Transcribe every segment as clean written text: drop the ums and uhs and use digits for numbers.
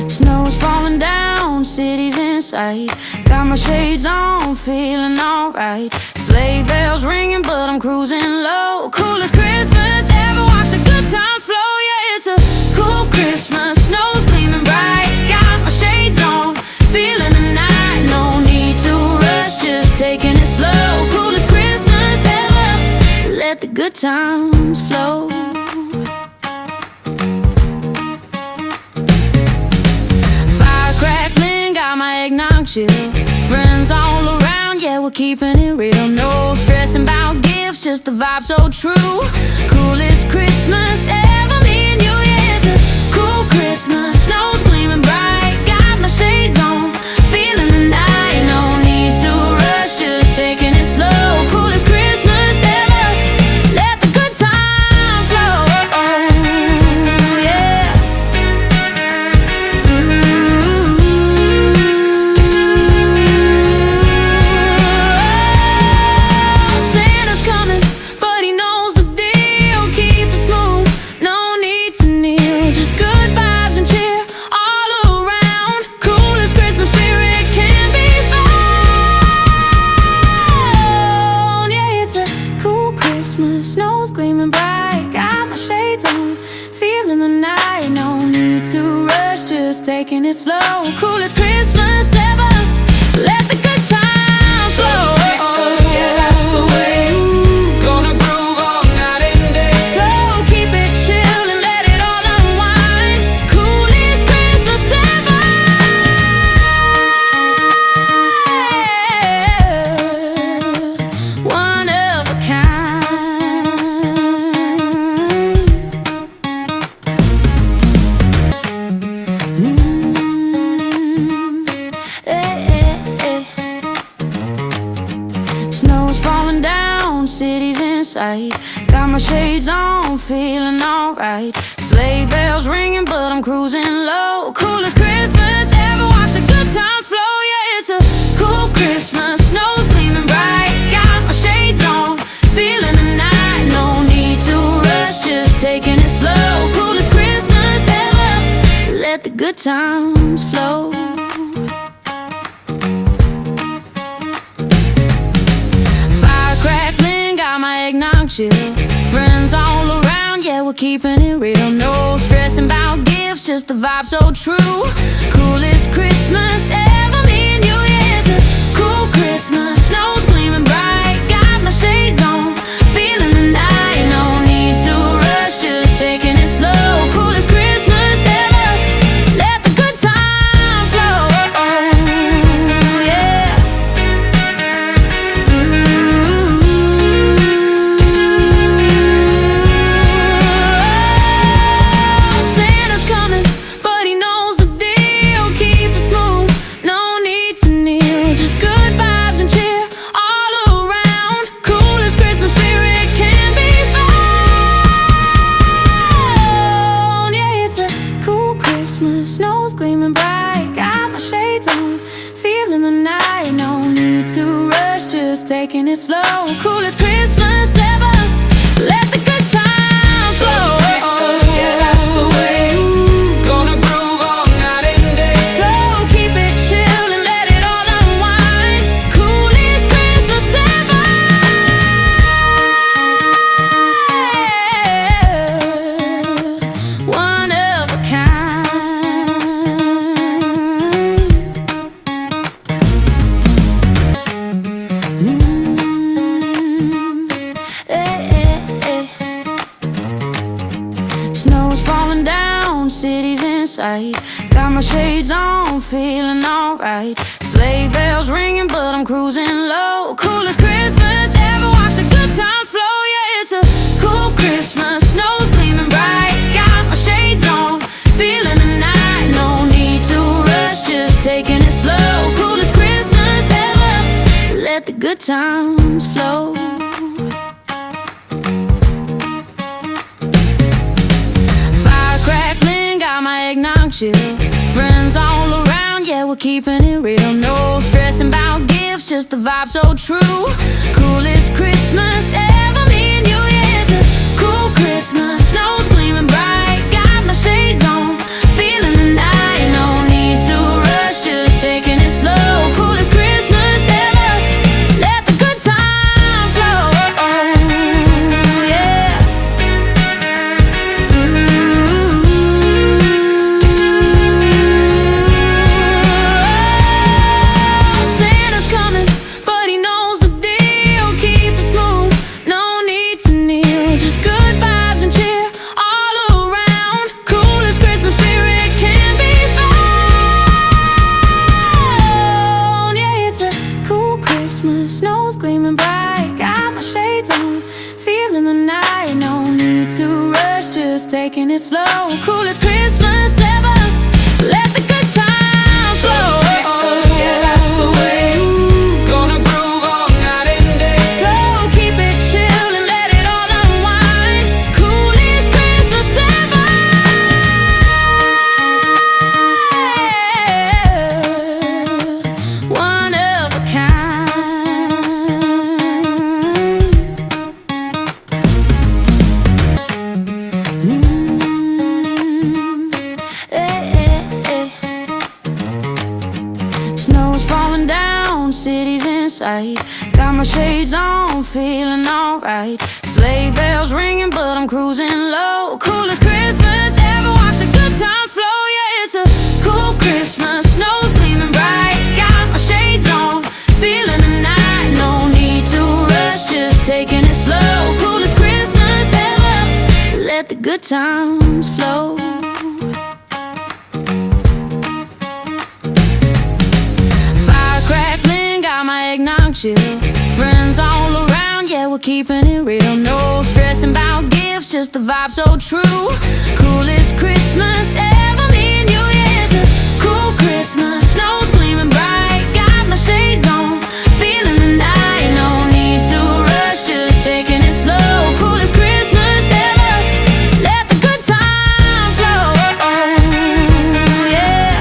Snow's falling down, city's in sight. Got my shades on, feeling alright. Sleigh bells ringing, but I'm cruising low. Coolest Christmas ever, watch the good times flow. Yeah, it's a cool Christmas, snow's gleaming bright. Got my shades on, feeling the night. No need to rush, just taking it slow. Coolest Christmas ever, let the good times flow. Fire crackling, got my eggnog chill. Friends all around, yeah, we're keeping it real. No stressing about gifts, just the vibe so true. Coolest Christmas ever, me and you, yeah, it's a cool Christmas. Snow's gleaming bright, got my shades on, feeling the night. No need to rush, just taking it slow. Coolest Christmas ever, let the good times flow. Yeah. Santa's coming, but he knows the deal. Keep it smooth, no need to kneel. Just good vibes and cheer all around. Coolest Christmas spirit can be found. Yeah, it's a cool Christmas, snow's gleaming bright. Got my shades on, feeling the night. No need to rush, just taking it slow. Coolest Christmas ever, let the good times flow. Christmas, yeah, that's the way. Gonna groove all night and day. So keep it chill and let it all unwind. Coolest Christmas ever. One of a kind. Snow's falling down, city's in sight. Got my shades on, feeling alright. Sleigh bells ringing, but I'm cruising low. Coolest Christmas ever, watch the good times flow. Yeah, it's a cool Christmas, snow's gleaming bright. Got my shades on, feeling the night. No need to rush, just taking it slow. Coolest Christmas ever, let the good times flow. Fire crackling, got my eggnog chill. Friends all around, yeah, we're keeping it real. No stressing about gifts, just the vibe so true. Coolest Christmas ever, me and you, yeah, it's a cool Christmas. Snow's gleaming bright, got my shades on, feeling the night. No need to rush, just taking it slow. Coolest Christmas ever, let the good times flow. Yeah. Santa's coming, but he knows the deal. Keep it smooth, no need to kneel. Just good vibes and cheer all around. Coolest Christmas spirit can be found. Yeah, it's a cool Christmas, snow's gleaming bright. Got my shades on, feeling the night. No need to rush, just taking it slow. Coolest Christmas ever, let the good times flow. Christmas, yeah, that's the way. Gonna groove all night and day. So keep it chill and let it all unwind. Coolest Christmas ever. One of a kind. Snow's falling down, city's in sight. Got my shades on, feeling alright. Sleigh bells ringing, but I'm cruising low. Coolest Christmas ever, watch the good times flow. Yeah, it's a cool Christmas, snow's gleaming bright. Got my shades on, feeling the night. No need to rush, just taking it slow. Coolest Christmas ever, let the good times flow. Fire crack keeping it real. No stressing about gifts, just the vibe so true. Coolest Christmas ever, me and you, yeah. It's a cool Christmas, snow's gleaming bright. Got my shades on, feeling the night. No need to rush, just taking it slow. Coolest Christmas ever, let the good time flow. Yeah. Santa's coming, but he knows the deal. Keep it smooth, no need to kneel. Just good vibes and cheer all around. Coolest Christmas spirit can be found. Yeah, it's a cool Christmas, snow's gleaming bright. Got my shades on, feeling the night. No need to rush, just taking it slow. Coolest Christmas ever, let the good times flow. Christmas, yeah, that's the way. Gonna groove all night and day. So keep it chill and let it all unwind. Coolest Christmas ever. One of a kind. Snow's falling down, city's in sight. Got my shades on, feeling alright. Sleigh bells ringing, but I'm cruising low. Coolest Christmas ever, watch the good times flow. Yeah, it's a cool Christmas, snow's gleaming bright. Got my shades on, feeling the night. No need to rush, just taking it slow. Coolest Christmas ever, let the good times flow. Fire crackling, got my eggnog chill. Friends all around, yeah, we're keeping it real. No stressing about gifts, just the vibe so true. Coolest Christmas ever, me and you, yeah. It's a cool Christmas, snow's gleaming bright. Got my shades on, feeling the night. No need to rush, just taking it slow. Coolest Christmas ever, let the good time flow. Yeah.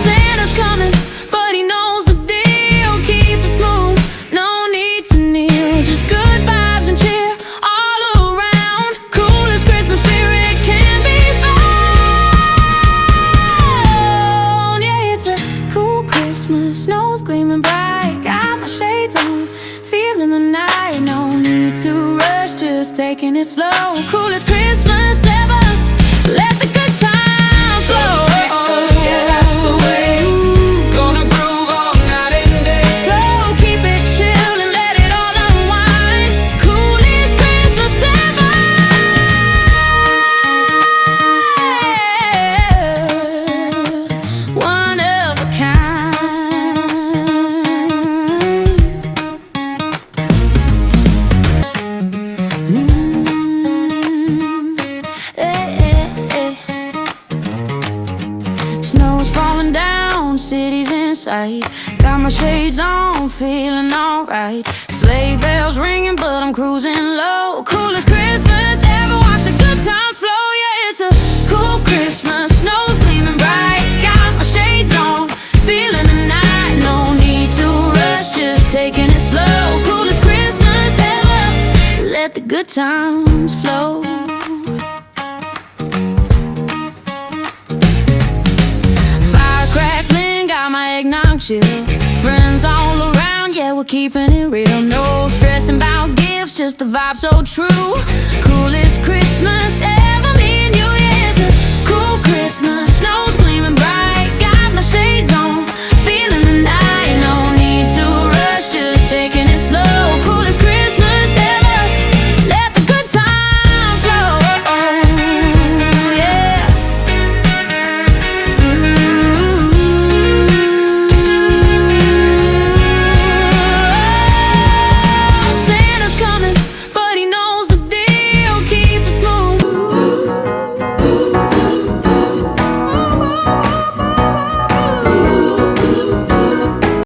Santa's coming, but he knows the deal. Keep it smooth, no need to kneel. Just good vibes and cheer all around. Coolest Christmas spirit can be found. Yeah, it's a cool Christmas, snow's gleaming bright. Got my shades on, feeling the night. No need to rush, just taking it slow. Coolest Christmas ever, let the good times flow. Christmas, yeah, that's the way. Gonna groove all night and day. So keep it chill and let it all unwind. Coolest Christmas ever. One of a kind. Snow's falling down, city's in sight. Got my shades on, feeling alright. Sleigh bells ringing, but I'm cruising low. Coolest Christmas ever, watch the good times flow. Yeah, it's a cool Christmas, snow's gleaming bright. Got my shades on, feeling the night. No need to rush, just taking it slow. Coolest Christmas ever, let the good times flow. Fire crackling, got my eggnog chill. Friends all around, yeah, we're keeping it real. No stressing about gifts, just the vibe so true. Coolest Christmas ever, me and you, yeah. It's a cool Christmas, snow's